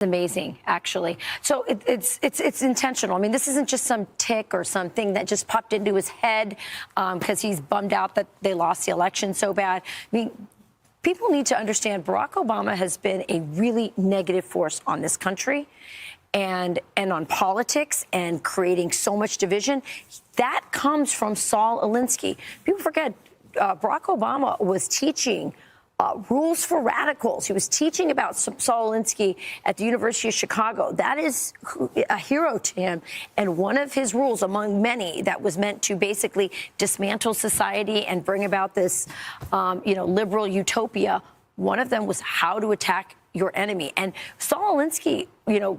Amazing, actually. So it's intentional. I mean, this isn't just some tick or something that just popped into his head because he's bummed out that they lost the election so bad. I mean, people need to understand Barack Obama has been a really negative force on this country and on politics and creating so much division. That comes from Saul Alinsky. People forget Barack Obama was teaching rules for radicals. He was teaching about Saul Alinsky at the University of Chicago. That is a hero to him. And one of his rules, among many, that was meant to basically dismantle society and bring about this, liberal utopia. One of them was how to attack your enemy. And Saul Alinsky,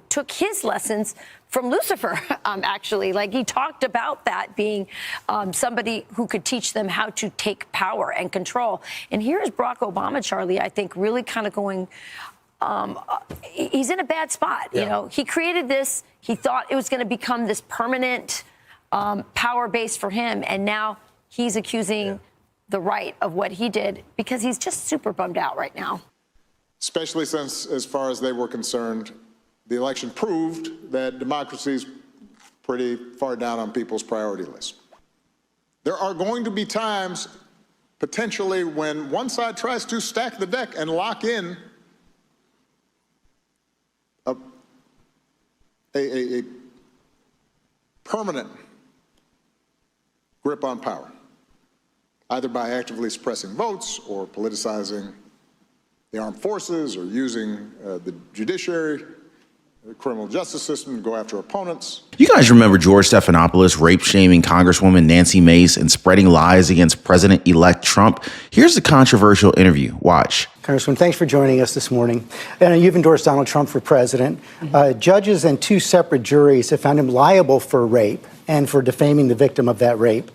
took his lessons from Lucifer, actually. Like, he talked about that being somebody who could teach them how to take power and control. And here's Barack Obama, Charlie, I think, really kind of going, he's in a bad spot. Yeah. He created this. He thought it was going to become this permanent power base for him. And now he's accusing the right of what he did because he's just super bummed out right now. Especially since, as far as they were concerned, the election proved that democracy is pretty far down on people's priority list. There are going to be times, potentially, when one side tries to stack the deck and lock in a permanent grip on power, either by actively suppressing votes or politicizing the armed forces or using the judiciary, the criminal justice system to go after opponents. You guys remember George Stephanopoulos rape-shaming Congresswoman Nancy Mace and spreading lies against President-elect Trump? Here's the controversial interview. Watch. Congresswoman, thanks for joining us this morning. You've endorsed Donald Trump for president. Judges and two separate juries have found him liable for rape and for defaming the victim of that rape.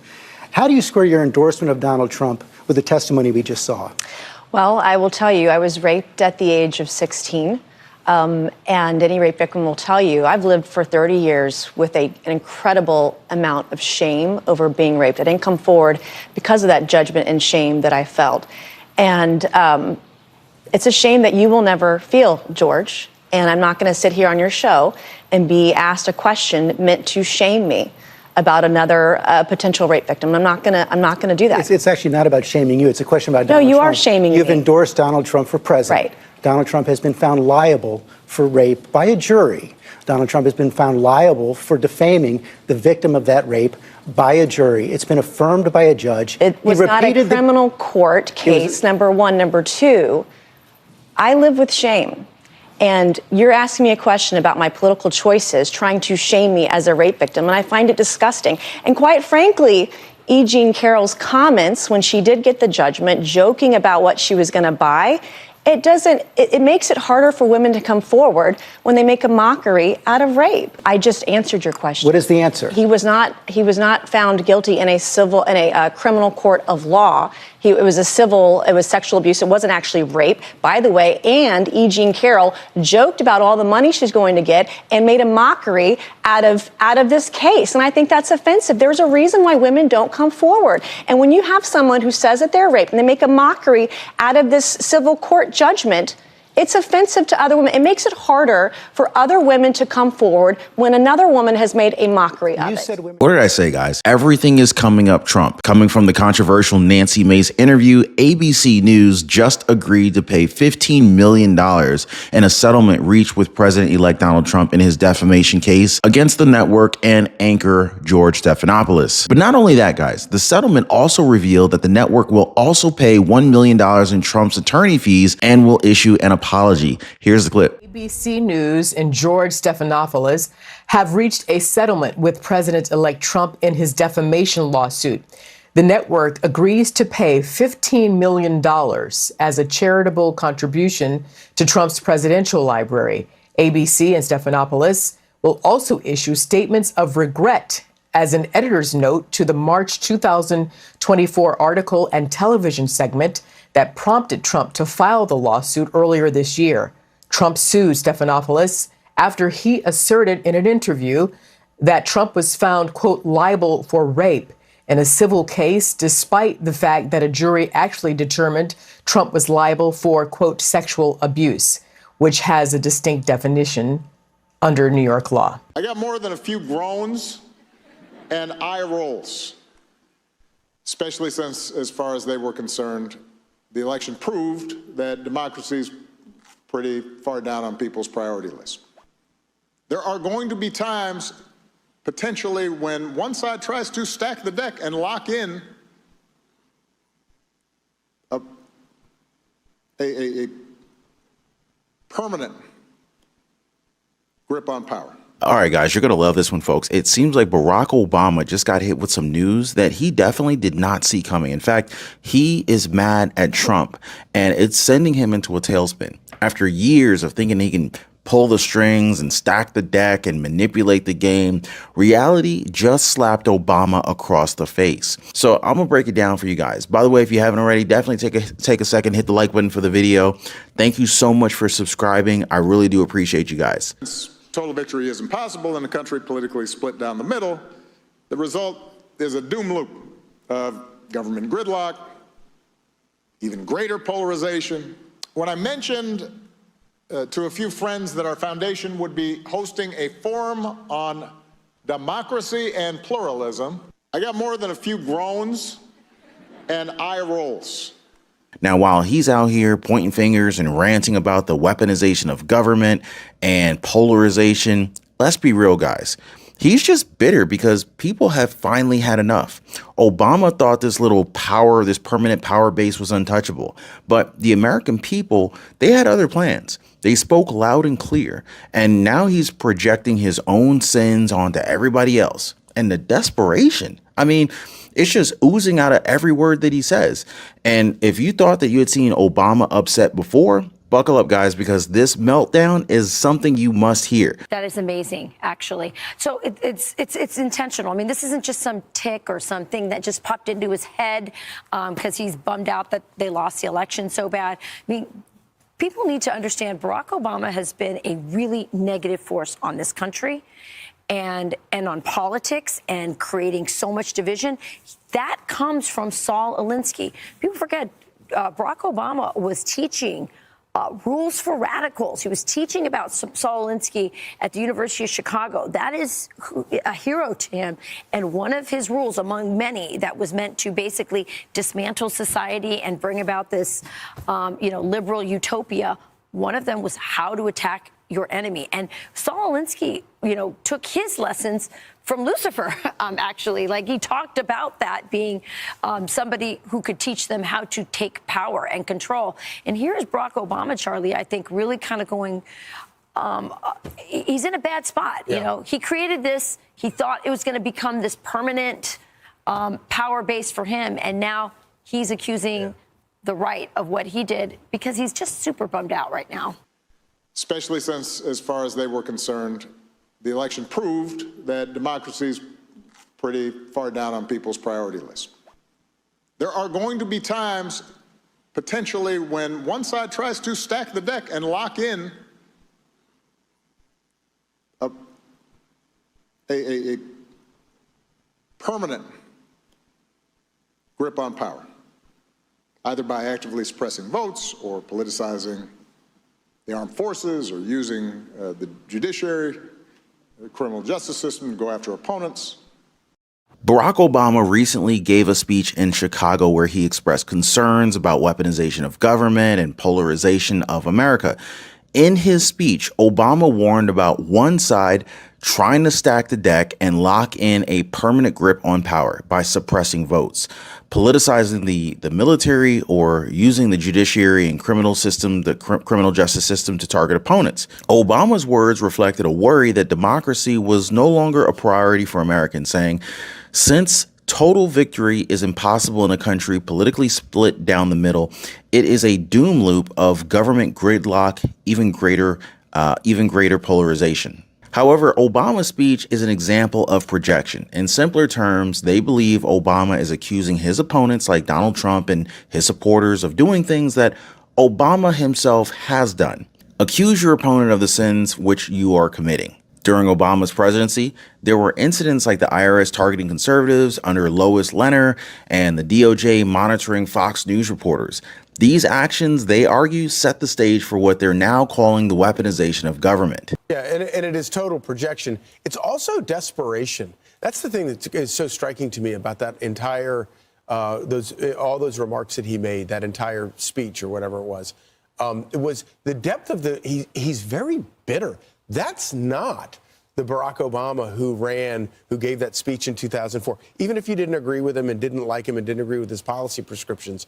How do you square your endorsement of Donald Trump with the testimony we just saw? Well, I will tell you, I was raped at the age of 16. And any rape victim will tell you, I've lived for 30 years with an incredible amount of shame over being raped. I didn't come forward because of that judgment and shame that I felt. And it's a shame that you will never feel, George. And I'm not going to sit here on your show and be asked a question meant to shame me about another potential rape victim. I'm not gonna do that. It's actually not about shaming you. It's a question about Donald Trump. No, you are shaming me. You've endorsed Donald Trump for president. Right. Donald Trump has been found liable for rape by a jury. Donald Trump has been found liable for defaming the victim of that rape by a jury. It's been affirmed by a judge. It was not a criminal court case, number one. Number two, I live with shame. And you're asking me a question about my political choices, trying to shame me as a rape victim, and I find it disgusting. And quite frankly, E. Jean Carroll's comments when she did get the judgment, joking about what she was going to buy, it makes it harder for women to come forward when they make a mockery out of rape. I just answered your question. What is the answer? He was not found guilty in a criminal court of law. It was sexual abuse. It wasn't actually rape, by the way. And E. Jean Carroll joked about all the money she's going to get and made a mockery out of this case. And I think that's offensive. There's a reason why women don't come forward. And when you have someone who says that they're raped and they make a mockery out of this civil court judgment, it's offensive to other women. It makes it harder for other women to come forward when another woman has made a mockery of it. What did I say, guys? Everything is coming up Trump. Coming from the controversial Nancy Mace interview, ABC News just agreed to pay $15 million in a settlement reached with President-elect Donald Trump in his defamation case against the network and anchor George Stephanopoulos. But not only that, guys, the settlement also revealed that the network will also pay $1 million in Trump's attorney fees and will issue an apology. Here's the clip. ABC News and George Stephanopoulos have reached a settlement with President-elect Trump in his defamation lawsuit. The network agrees to pay $15 million as a charitable contribution to Trump's presidential library. ABC and Stephanopoulos will also issue statements of regret as an editor's note to the March 2024 article and television segment that prompted Trump to file the lawsuit earlier this year. Trump sued Stephanopoulos after he asserted in an interview that Trump was found, quote, liable for rape in a civil case, despite the fact that a jury actually determined Trump was liable for, quote, sexual abuse. which has a distinct definition under New York law. I got more than a few groans and eye rolls, especially since, as far as they were concerned, the election proved that democracy is pretty far down on people's priority list. There are going to be times, potentially, when one side tries to stack the deck and lock in a permanent grip on power. All right, guys, you're going to love this one, folks. It seems like Barack Obama just got hit with some news that he definitely did not see coming. In fact, he is mad at Trump, and it's sending him into a tailspin. After years of thinking he can pull the strings and stack the deck and manipulate the game, reality just slapped Obama across the face. So I'm gonna break it down for you guys. By the way, if you haven't already, definitely take a second, hit the like button for the video. Thank you so much for subscribing. I really do appreciate you guys. Total victory is impossible in a country politically split down the middle. The result is a doom loop of government gridlock, even greater polarization. When I mentioned to a few friends that our foundation would be hosting a forum on democracy and pluralism, I got more than a few groans and eye rolls. Now, while he's out here pointing fingers and ranting about the weaponization of government and polarization, let's be real, guys. He's just bitter because people have finally had enough. Obama thought this little power, this permanent power base was untouchable. But the American people, they had other plans. They spoke loud and clear. And now he's projecting his own sins onto everybody else. And the desperation, I mean, it's just oozing out of every word that he says. And if you thought that you had seen Obama upset before, buckle up, guys, because this meltdown is something you must hear. That is amazing, actually. So it's intentional. I mean, this isn't just some tick or something that just popped into his head because he's bummed out that they lost the election so bad. I mean, people need to understand Barack Obama has been a really negative force on this country and on politics and creating so much division. That comes from Saul Alinsky. People forget Barack Obama was teaching rules for radicals. He was teaching about Saul Alinsky at the University of Chicago. That is a hero to him. And one of his rules, among many, that was meant to basically dismantle society and bring about this, liberal utopia. One of them was how to attack your enemy. And Saul Alinsky, took his lessons from Lucifer, actually. Like, he talked about that being somebody who could teach them how to take power and control. And here's Barack Obama, Charlie, I think, really kind of going, he's in a bad spot. Yeah. He created this. He thought it was going to become this permanent power base for him. And now he's accusing the right of what he did because he's just super bummed out right now. Especially since, as far as they were concerned, the election proved that democracy is pretty far down on people's priority list. There are going to be times, potentially, when one side tries to stack the deck and lock in a permanent grip on power, either by actively suppressing votes or politicizing the armed forces or using the judiciary, the criminal justice system to go after opponents. Barack Obama recently gave a speech in Chicago where he expressed concerns about weaponization of government and polarization of America. In his speech, Obama warned about one side trying to stack the deck and lock in a permanent grip on power by suppressing votes, politicizing the military, or using the judiciary and criminal system, the criminal justice system, to target opponents. Obama's words reflected a worry that democracy was no longer a priority for Americans, saying, since total victory is impossible in a country politically split down the middle, it is a doom loop of government gridlock, even greater polarization. However, Obama's speech is an example of projection. In simpler terms, they believe Obama is accusing his opponents like Donald Trump and his supporters of doing things that Obama himself has done. Accuse your opponent of the sins which you are committing. During Obama's presidency, there were incidents like the IRS targeting conservatives under Lois Lerner and the DOJ monitoring Fox News reporters. These actions, they argue, set the stage for what they're now calling the weaponization of government. Yeah, and it is total projection. It's also desperation. That's the thing that is so striking to me about that entire, all those remarks that he made, that entire speech or whatever it was. It was the depth of he's very bitter. That's not the Barack Obama who gave that speech in 2004. Even if you didn't agree with him and didn't like him and didn't agree with his policy prescriptions,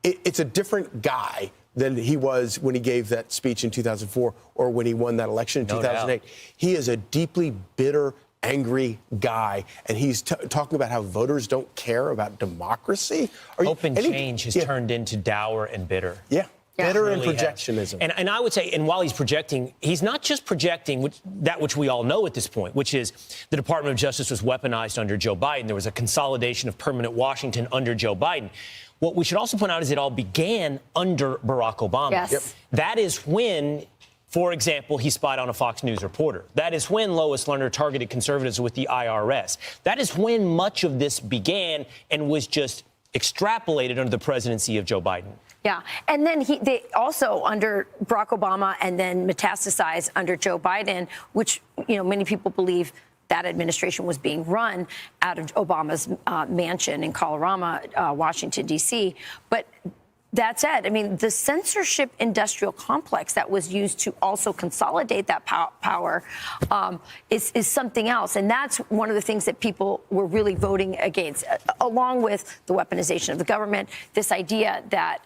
it's a different guy than he was when he gave that speech in 2004 or when he won that election in 2008. He is a deeply bitter, angry guy, and he's talking about how voters don't care about democracy. Hope and change has turned into dour and bitter. Yeah. Bitter and really projectionism. And I would say, and while he's projecting, he's not just projecting that which we all know at this point, which is the Department of Justice was weaponized under Joe Biden. There was a consolidation of permanent Washington under Joe Biden. What we should also point out is it all began under Barack Obama. Yes. Yep. That is when, for example, he spied on a Fox News reporter. That is when Lois Lerner targeted conservatives with the IRS. That is when much of this began and was just extrapolated under the presidency of Joe Biden. Yeah. And then they also under Barack Obama and then metastasized under Joe Biden, which, many people believe that administration was being run out of Obama's mansion in Colorado, Washington, D.C. But that said, the censorship industrial complex that was used to also consolidate that power is something else. And that's one of the things that people were really voting against, along with the weaponization of the government, this idea that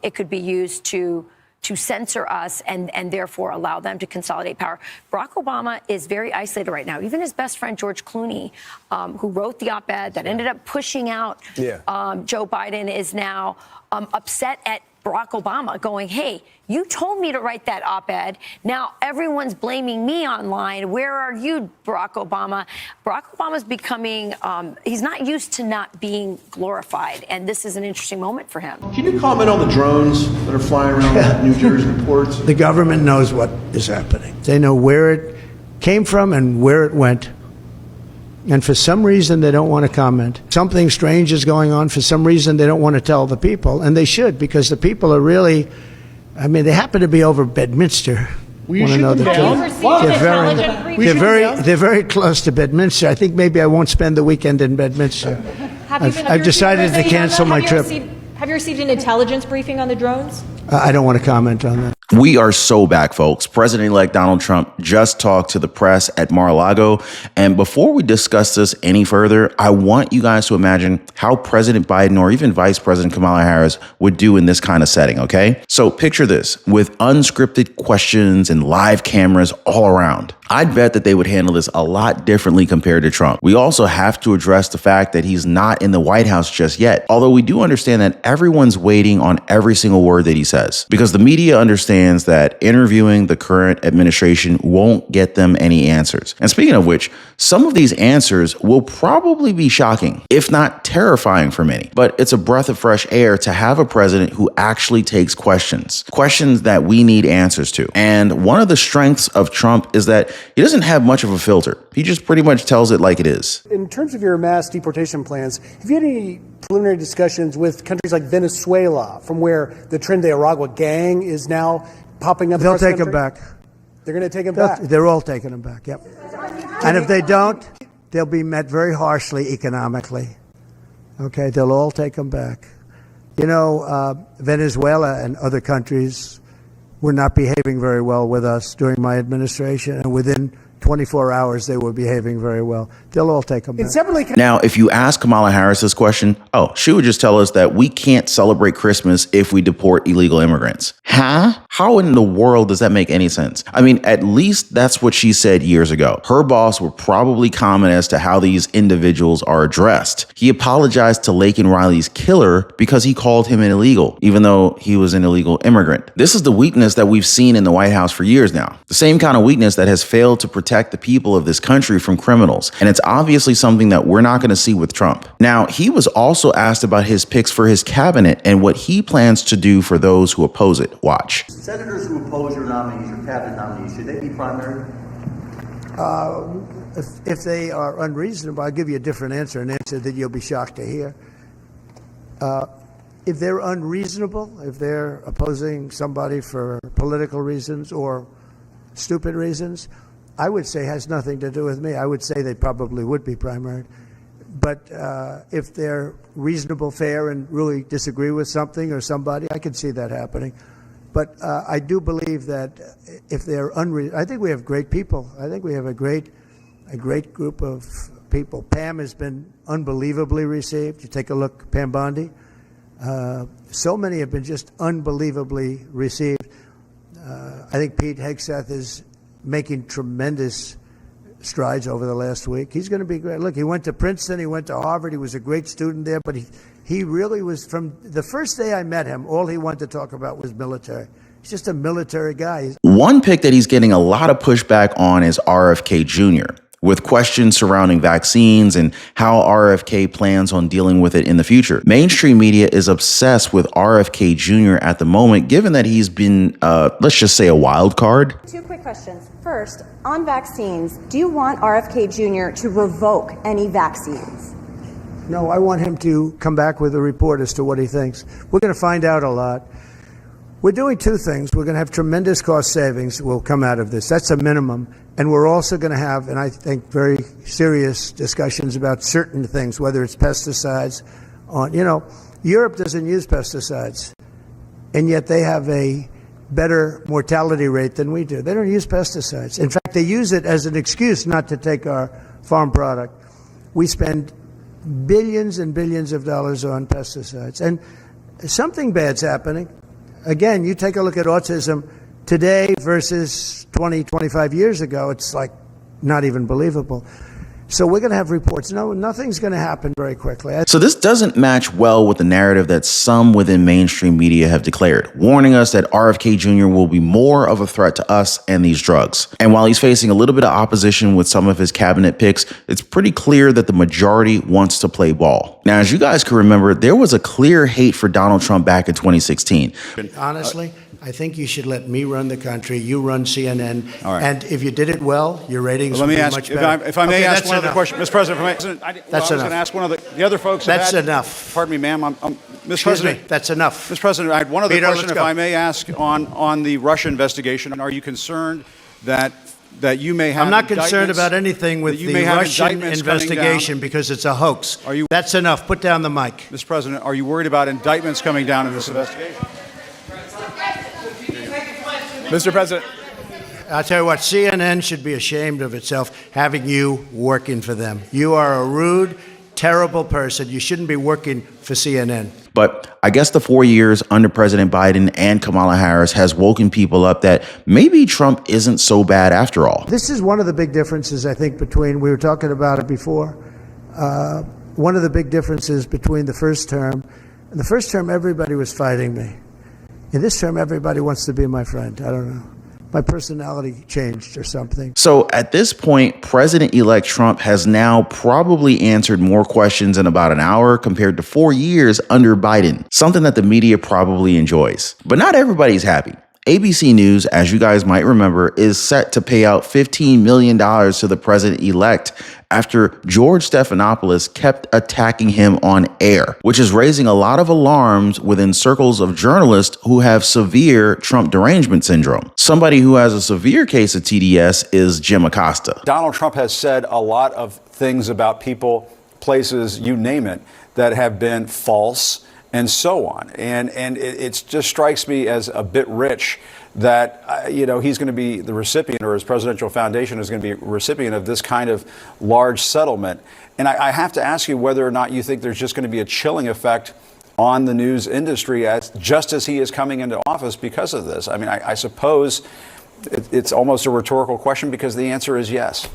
it could be used to censor us and therefore allow them to consolidate power. Barack Obama is very isolated right now. Even his best friend, George Clooney, who wrote the op-ed that ended up pushing out Joe Biden, is now upset at Barack Obama, going, hey, you told me to write that op-ed. Now everyone's blaming me online. Where are you, Barack Obama? Barack Obama's becoming, he's not used to not being glorified. And this is an interesting moment for him. Can you comment on the drones that are flying around New Jersey ports? The government knows what is happening. They know where it came from and where it went. And for some reason, they don't want to comment. Something strange is going on. For some reason, they don't want to tell the people. And they should, because the people are really, they happen to be over Bedminster. Will you shoot them down? They're very close to Bedminster. I think maybe I won't spend the weekend in Bedminster. I've decided to cancel my trip. Have you received an intelligence briefing on the drones? I don't want to comment on that. We are so back, folks. President-elect Donald Trump just talked to the press at Mar-a-Lago. And before we discuss this any further, I want you guys to imagine how President Biden or even Vice President Kamala Harris would do in this kind of setting, okay? So picture this, with unscripted questions and live cameras all around. I'd bet that they would handle this a lot differently compared to Trump. We also have to address the fact that he's not in the White House just yet, although we do understand that everyone's waiting on every single word that he says, because the media understands that interviewing the current administration won't get them any answers. And speaking of which, some of these answers will probably be shocking, if not terrifying for many. But it's a breath of fresh air to have a president who actually takes questions that we need answers to. And one of the strengths of Trump is that he doesn't have much of a filter. He just pretty much tells it like it is. In terms of your mass deportation plans, have you had any preliminary discussions with countries like Venezuela, from where the Tren de Aragua gang is now popping up? They'll take them back. They're going to take them back? They're all taking them back, yep. And if they don't, they'll be met very harshly economically. Okay, they'll all take them back. Venezuela and other countries were not behaving very well with us during my administration, and within 24 hours, they were behaving very well. They'll all take them back. Now, if you ask Kamala Harris this question, she would just tell us that we can't celebrate Christmas if we deport illegal immigrants. Huh? How in the world does that make any sense? At least that's what she said years ago. Her boss would probably comment as to how these individuals are addressed. He apologized to Laken Riley's killer because he called him an illegal, even though he was an illegal immigrant. This is the weakness that we've seen in the White House for years now. The same kind of weakness that has failed to protect the people of this country from criminals. And it's obviously something that we're not going to see with Trump. Now, he was also asked about his picks for his cabinet and what he plans to do for those who oppose it. Watch. Senators who oppose your nominees, your cabinet nominees, should they be primary? If they are unreasonable, I'll give you a different answer, an answer that you'll be shocked to hear. if they're unreasonable, if they're opposing somebody for political reasons or stupid reasons, I would say has nothing to do with me. I would say they probably would be primaried. But if they're reasonable, fair, and really disagree with something or somebody, I could see that happening. But I do believe that if they're I think we have great people. I think we have a great group of people. Pam has been unbelievably received. You take a look, Pam Bondi. So many have been just unbelievably received. I think Pete Hegseth is making tremendous strides over the last week. He's going to be great. Look, he went to Princeton, he went to Harvard, he was a great student there, but he really was, from the first day I met him, all he wanted to talk about was military. He's just a military guy. One pick that he's getting a lot of pushback on is RFK Jr., with questions surrounding vaccines and how RFK plans on dealing with it in the future. Mainstream media is obsessed with RFK Jr. at the moment, given that he's been, let's just say, a wild card. Two quick questions. First, on vaccines, do you want RFK Jr. to revoke any vaccines? No, I want him to come back with a report as to what he thinks. We're going to find out a lot. We're doing two things. We're going to have tremendous cost savings will come out of this. That's a minimum. And we're also going to have, and I think, very serious discussions about certain things, whether it's pesticides. Europe doesn't use pesticides, and yet they have a better mortality rate than we do. They don't use pesticides. In fact, they use it as an excuse not to take our farm product. We spend billions and billions of dollars on pesticides, and something bad's happening. Again, you take a look at autism today versus 20, 25 years ago. It's like not even believable. So we're going to have reports. No, nothing's going to happen very quickly. So this doesn't match well with the narrative that some within mainstream media have declared, warning us that RFK Jr. will be more of a threat to us and these drugs. And while he's facing a little bit of opposition with some of his cabinet picks, it's pretty clear that the majority wants to play ball. Now, as you guys can remember, there was a clear hate for Donald Trump back in 2016. Honestly, I think you should let me run the country. You run CNN. All right. And if you did it well, your ratings would be much better. If I may ask one other question. Mr. President, I was going to ask one of the other folks. That's enough. Pardon me, ma'am. Mr. President, that's enough. Mr. President, I had one other question, if I may ask, on the Russia investigation. Are you concerned that you may have I'm not concerned about anything with the Russian investigation because it's a hoax. That's enough. Put down the mic. Mr. President, are you worried about indictments coming down in this investigation? Mr. President. I'll tell you what, CNN should be ashamed of itself having you working for them. You are a rude, terrible person. You shouldn't be working for CNN. But I guess the 4 years under President Biden and Kamala Harris has woken people up that maybe Trump isn't so bad after all. This is one of the big differences, I think, we were talking about it before. One of the big differences between the first term. In the first term, everybody was fighting me. In this term, everybody wants to be my friend. I don't know. My personality changed or something. So at this point, President-elect Trump has now probably answered more questions in about an hour compared to 4 years under Biden, something that the media probably enjoys. But not everybody's happy. ABC News, as you guys might remember, is set to pay out $15 million to the president-elect after George Stephanopoulos kept attacking him on air, which is raising a lot of alarms within circles of journalists who have severe Trump derangement syndrome. Somebody who has a severe case of TDS is Jim Acosta. Donald Trump has said a lot of things about people, places, you name it, that have been false and so on. And it just strikes me as a bit rich that, he's going to be the recipient, or his presidential foundation is going to be a recipient of this kind of large settlement. And I have to ask you whether or not you think there's just going to be a chilling effect on the news industry just as he is coming into office because of this. I mean, I suppose it's almost a rhetorical question because the answer is yes.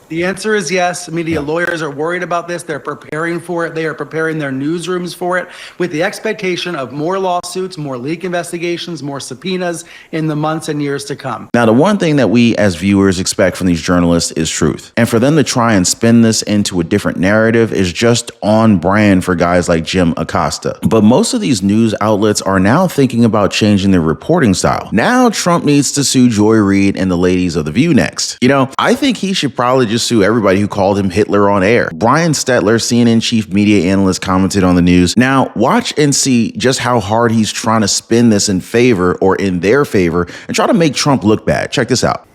The answer is yes. Media lawyers are worried about this. They're preparing for it. They are preparing their newsrooms for it with the expectation of more lawsuits, more leak investigations, more subpoenas in the months and years to come. Now, the one thing that we as viewers expect from these journalists is truth. And for them to try and spin this into a different narrative is just on brand for guys like Jim Acosta. But most of these news outlets are now thinking about changing their reporting style. Now Trump needs to sue Joy Reid and the ladies of The View next. I think he should probably just just sue everybody who called him Hitler on air. Brian Stetler, CNN chief media analyst, commented on the news. Now, watch and see just how hard he's trying to spin this in favor or in their favor and try to make Trump look bad. Check this out.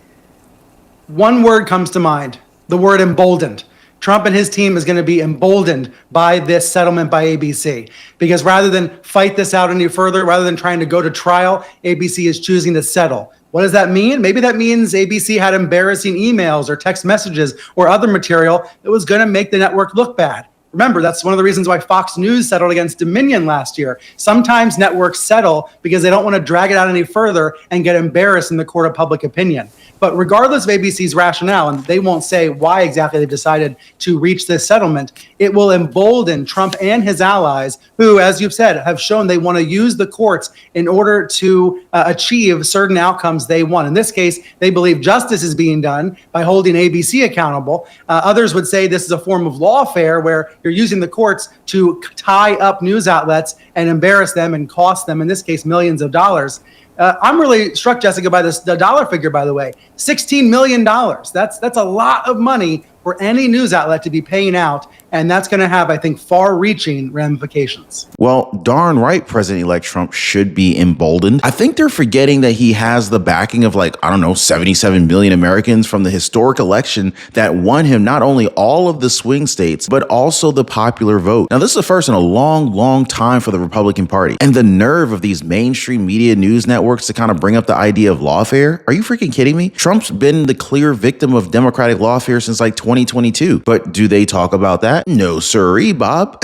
One word comes to mind, the word emboldened. Trump and his team is going to be emboldened by this settlement by ABC, because rather than fight this out any further, rather than trying to go to trial, ABC is choosing to settle. What does that mean? Maybe that means ABC had embarrassing emails or text messages or other material that was going to make the network look bad. Remember, that's one of the reasons why Fox News settled against Dominion last year. Sometimes networks settle because they don't want to drag it out any further and get embarrassed in the court of public opinion. But regardless of ABC's rationale, and they won't say why exactly they decided to reach this settlement, it will embolden Trump and his allies, who, as you've said, have shown they want to use the courts in order to achieve certain outcomes they want. In this case, they believe justice is being done by holding ABC accountable. Others would say this is a form of lawfare where you're using the courts to tie up news outlets and embarrass them and cost them, in this case, millions of dollars. I'm really struck, Jessica, by the dollar figure, by the way, $16 million. That's a lot of money for any news outlet to be paying out. And that's going to have, I think, far-reaching ramifications. Well, darn right, President-elect Trump should be emboldened. I think they're forgetting that he has the backing of 77 million Americans from the historic election that won him not only all of the swing states, but also the popular vote. Now, this is the first in a long, long time for the Republican Party. And the nerve of these mainstream media news networks to kind of bring up the idea of lawfare. Are you freaking kidding me? Trump's been the clear victim of Democratic lawfare since 2022. But do they talk about that? No, sirree, Bob.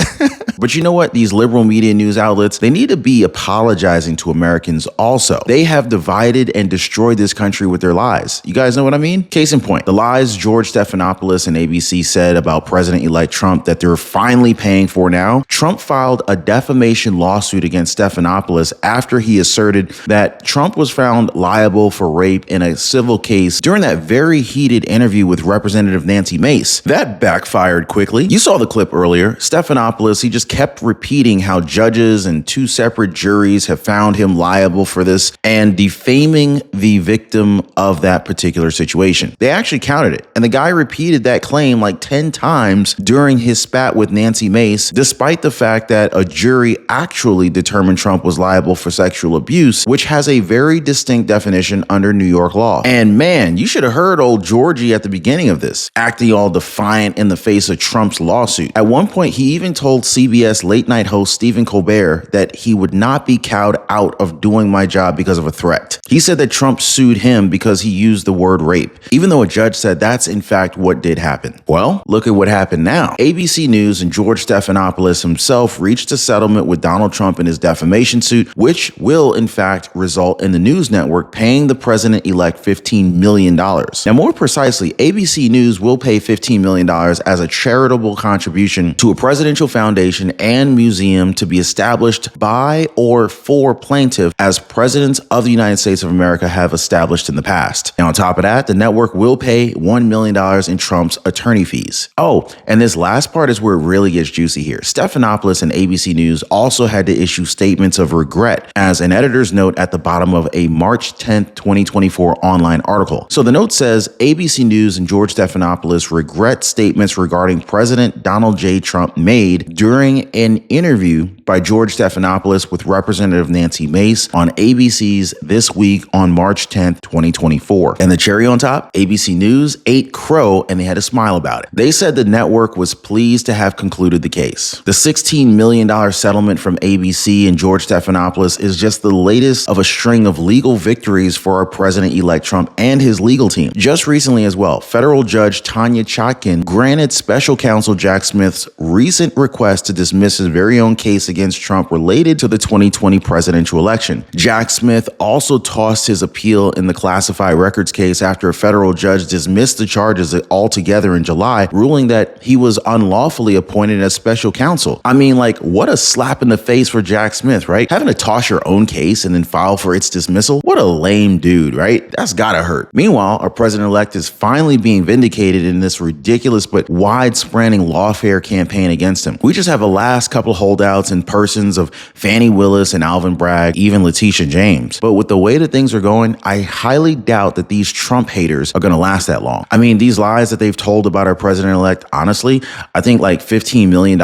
But you know what? These liberal media news outlets, they need to be apologizing to Americans also. They have divided and destroyed this country with their lies. You guys know what I mean? Case in point, the lies George Stephanopoulos and ABC said about President-elect Trump that they're finally paying for now. Trump filed a defamation lawsuit against Stephanopoulos after he asserted that Trump was found liable for rape in a civil case during that very heated interview with Representative Nancy Mace. That backfired quickly. You saw the clip earlier. Stephanopoulos, he just kept repeating how judges and two separate juries have found him liable for this and defaming the victim of that particular situation. They actually counted it, and the guy repeated that claim 10 times during his spat with Nancy Mace, despite the fact that a jury actually determined Trump was liable for sexual abuse, which has a very distinct definition under New York law. And man, you should have heard old Georgie at the beginning of this, acting all defiant in the face of Trump's lawsuit. At one point, he even told CBS late night host Stephen Colbert that he would not be cowed out of doing my job because of a threat. He said that Trump sued him because he used the word rape, even though a judge said that's in fact what did happen. Well, look at what happened now. ABC News and George Stephanopoulos himself reached a settlement with Donald Trump in his defamation suit, which will in fact result in the news network paying the president-elect $15 million. Now, more precisely, ABC News will pay $15 million as a charitable contribution to a presidential foundation and museum to be established by or for plaintiff, as presidents of the United States of America have established in the past. And on top of that, the network will pay $1 million in Trump's attorney fees. Oh, and this last part is where it really gets juicy here. Stephanopoulos and ABC News also had to issue statements of regret as an editor's note at the bottom of a March 10th, 2024 online article. So the note says ABC News and George Stephanopoulos regret statements regarding President Donald J. Trump made during an interview by George Stephanopoulos with Representative Nancy Mace on ABC's This Week on March 10th, 2024. And the cherry on top, ABC News ate crow and they had a smile about it. They said the network was pleased to have concluded the case. The $16 million settlement from ABC and George Stephanopoulos is just the latest of a string of legal victories for our President-elect Trump and his legal team. Just recently as well, federal judge Tanya Chutkan granted special counsel Jack Smith's recent request to dismiss his very own case against Trump related to the 2020 presidential election. Jack Smith also tossed his appeal in the classified records case after a federal judge dismissed the charges altogether in July, ruling that he was unlawfully appointed as special counsel. I mean, what a slap in the face for Jack Smith, right? Having to toss your own case and then file for its dismissal? What a lame dude, right? That's gotta hurt. Meanwhile, our president-elect is finally being vindicated in this ridiculous but wide-spreading lawfare campaign against him. We just have a last couple holdouts in persons of Fani Willis and Alvin Bragg, even Letitia James. But with the way that things are going, I highly doubt that these Trump haters are gonna last that long. I mean, these lies that they've told about our president-elect, honestly, I think like $15 million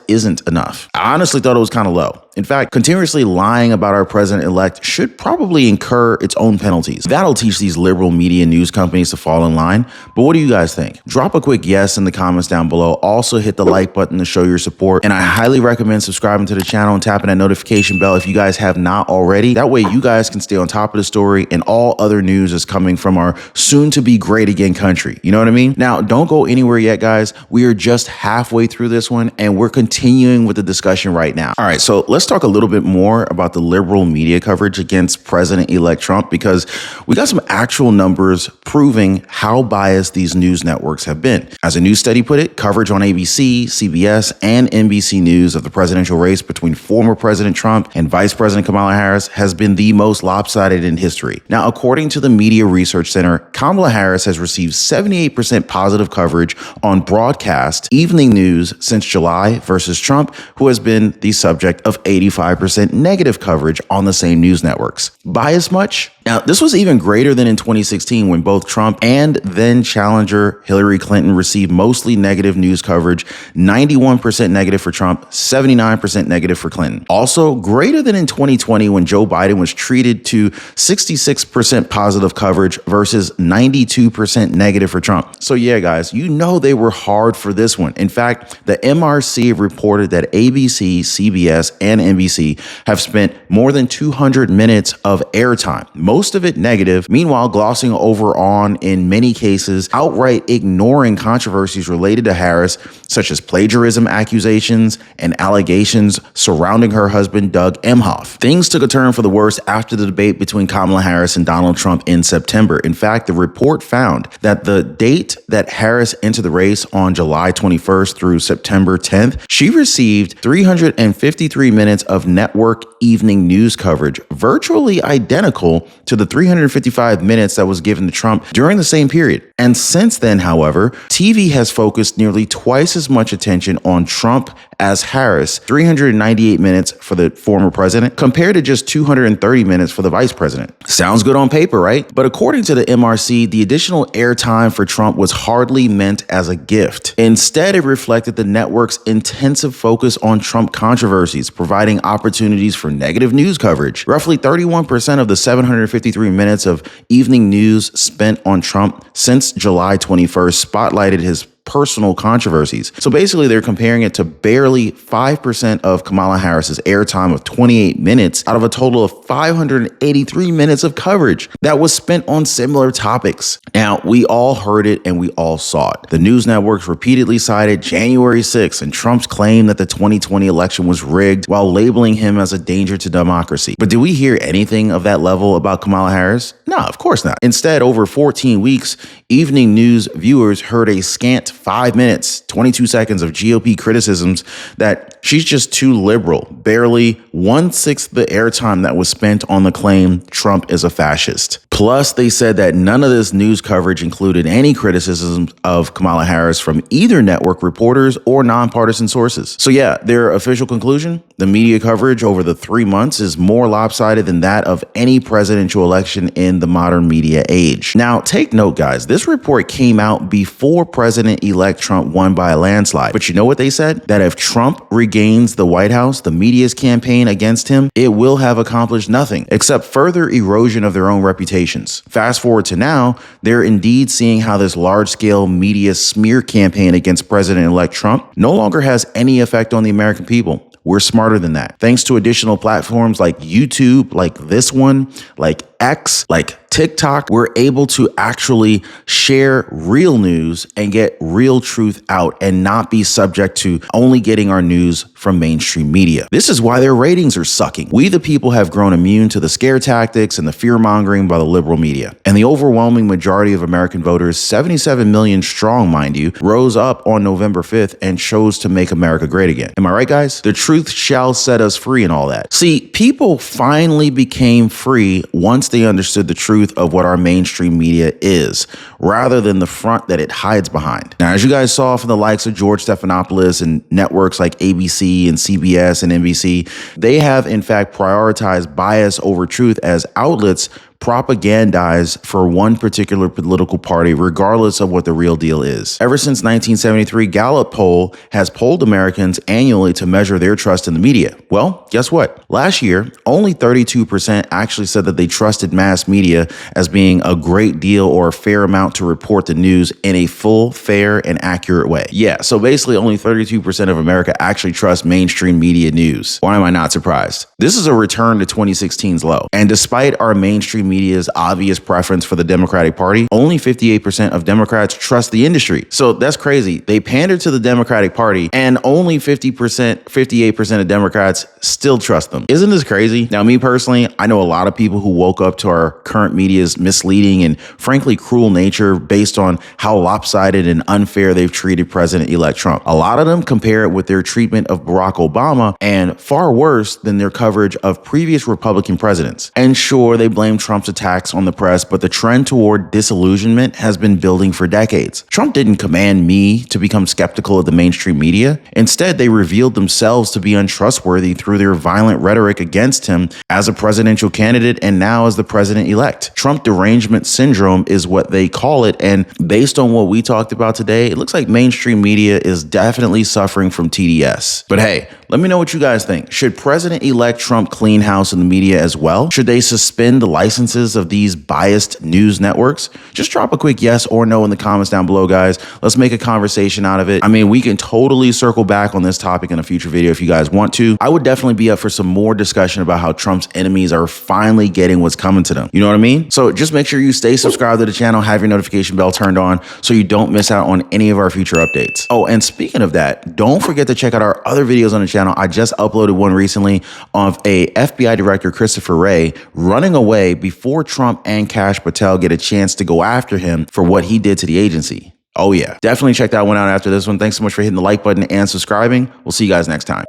isn't enough. I honestly thought it was kind of low. In fact, continuously lying about our president-elect should probably incur its own penalties. That'll teach these liberal media news companies to fall in line. But what do you guys think? Drop a quick yes in the comments down below. Also hit the like button to show your support. And I highly recommend subscribing to the channel and tapping that notification bell if you guys have not already. That way you guys can stay on top of the story and all other news is coming from our soon to be great again country. You know what I mean? Now, don't go anywhere yet, guys. We are just halfway through this one and we're continuing with the discussion right now. All right, so let's talk a little bit more about the liberal media coverage against President-elect Trump because we got some actual numbers proving how biased these news networks have been. As a news study put it, coverage on ABC, CBS, and NBC News of the presidential race between former President Trump and Vice President Kamala Harris has been the most lopsided in history. Now, according to the Media Research Center, Kamala Harris has received 78% positive coverage on broadcast evening news since July versus Trump, who has been the subject of 85% negative coverage on the same news networks. Bias much? Now, this was even greater than in 2016 when both Trump and then challenger Hillary Clinton received mostly negative news coverage, 91% negative for Trump, 79% negative for Clinton. Also greater than in 2020 when Joe Biden was treated to 66% positive coverage versus 92% negative for Trump. So yeah, guys, you know they were hard for this one. In fact, the MRC reported that ABC, CBS, and NBC have spent more than 200 minutes of airtime, most of it negative, meanwhile glossing over on, in many cases, outright ignoring controversies related to Harris, such as plagiarism accusations and allegations surrounding her husband, Doug Emhoff. Things took a turn for the worse after the debate between Kamala Harris and Donald Trump in September. In fact, the report found that the date that Harris entered the race on July 21st through September 10th, she received 353 minutes of network evening news coverage, virtually identical to the 355 minutes that was given to Trump during the same period. And since then, however, TV has focused nearly twice as much attention on Trump as Harris, 398 minutes for the former president, compared to just 230 minutes for the vice president. Sounds good on paper, right? But according to the MRC, the additional airtime for Trump was hardly meant as a gift. Instead, it reflected the network's intensive focus on Trump controversies, providing opportunities for negative news coverage. Roughly 31% of the 753 minutes of evening news spent on Trump since July 21st spotlighted his personal controversies. So basically, they're comparing it to barely 5% of Kamala Harris's airtime of 28 minutes out of a total of 583 minutes of coverage that was spent on similar topics. Now, we all heard it and we all saw it. The news networks repeatedly cited January 6th and Trump's claim that the 2020 election was rigged while labeling him as a danger to democracy. But did we hear anything of that level about Kamala Harris? No, of course not. Instead, over 14 weeks, evening news viewers heard a scant 5 minutes, 22 seconds of GOP criticisms that she's just too liberal, barely 1/6 the airtime that was spent on the claim Trump is a fascist. Plus, they said that none of this news coverage included any criticisms of Kamala Harris from either network reporters or nonpartisan sources. So yeah, their official conclusion, the media coverage over the 3 months is more lopsided than that of any presidential election in the modern media age. Now, take note, guys, this report came out before President-elect Trump won by a landslide. But you know what they said? That if Trump regains the White House, the media's campaign against him, it will have accomplished nothing except further erosion of their own reputations. Fast forward to now, they're indeed seeing how this large-scale media smear campaign against President-elect Trump no longer has any effect on the American people. We're smarter than that. Thanks to additional platforms like YouTube, like this one, like X, like TikTok, we're able to actually share real news and get real truth out and not be subject to only getting our news from mainstream media. This is why their ratings are sucking. We, the people, have grown immune to the scare tactics and the fear mongering by the liberal media. And the overwhelming majority of American voters, 77 million strong, mind you, rose up on November 5th and chose to make America great again. Am I right, guys? The truth shall set us free and all that. See, people finally became free once they understood the truth of what our mainstream media is, rather than the front that it hides behind. Now, as you guys saw from the likes of George Stephanopoulos and networks like ABC and CBS and NBC, they have in fact prioritized bias over truth as outlets propagandize for one particular political party, regardless of what the real deal is. Ever since 1973, Gallup poll has polled Americans annually to measure their trust in the media. Well, guess what? Last year, only 32% actually said that they trusted mass media as being a great deal or a fair amount to report the news in a full, fair, and accurate way. Yeah, so basically only 32% of America actually trust mainstream media news. Why am I not surprised? This is a return to 2016's low. And despite our mainstream media's obvious preference for the Democratic Party, only 58% of Democrats trust the industry. So that's crazy. They pander to the Democratic Party and only 58% of Democrats still trust them. Isn't this crazy? Now, me personally, I know a lot of people who woke up to our current media's misleading and frankly cruel nature based on how lopsided and unfair they've treated President-elect Trump. A lot of them compare it with their treatment of Barack Obama and far worse than their coverage of previous Republican presidents. And sure, they blame Trump's attacks on the press, but the trend toward disillusionment has been building for decades. Trump didn't command me to become skeptical of the mainstream media. Instead, they revealed themselves to be untrustworthy through their violent rhetoric against him as a presidential candidate and now as the president-elect. Trump derangement syndrome is what they call it, and based on what we talked about today, it looks like mainstream media is definitely suffering from TDS. But hey, let me know what you guys think. Should President-elect Trump clean house in the media as well? Should they suspend the licenses of these biased news networks? Just drop a quick yes or no in the comments down below, guys. Let's make a conversation out of it. I mean, we can totally circle back on this topic in a future video if you guys want to. I would definitely be up for some more discussion about how Trump's enemies are finally getting what's coming to them. You know what I mean? So just make sure you stay subscribed to the channel, have your notification bell turned on so you don't miss out on any of our future updates. Oh, and speaking of that, don't forget to check out our other videos on the channel. I just uploaded one recently of a FBI director, Christopher Wray, running away before Trump and Kash Patel get a chance to go after him for what he did to the agency. Oh yeah, definitely check that one out after this one. Thanks so much for hitting the like button and subscribing. We'll see you guys next time.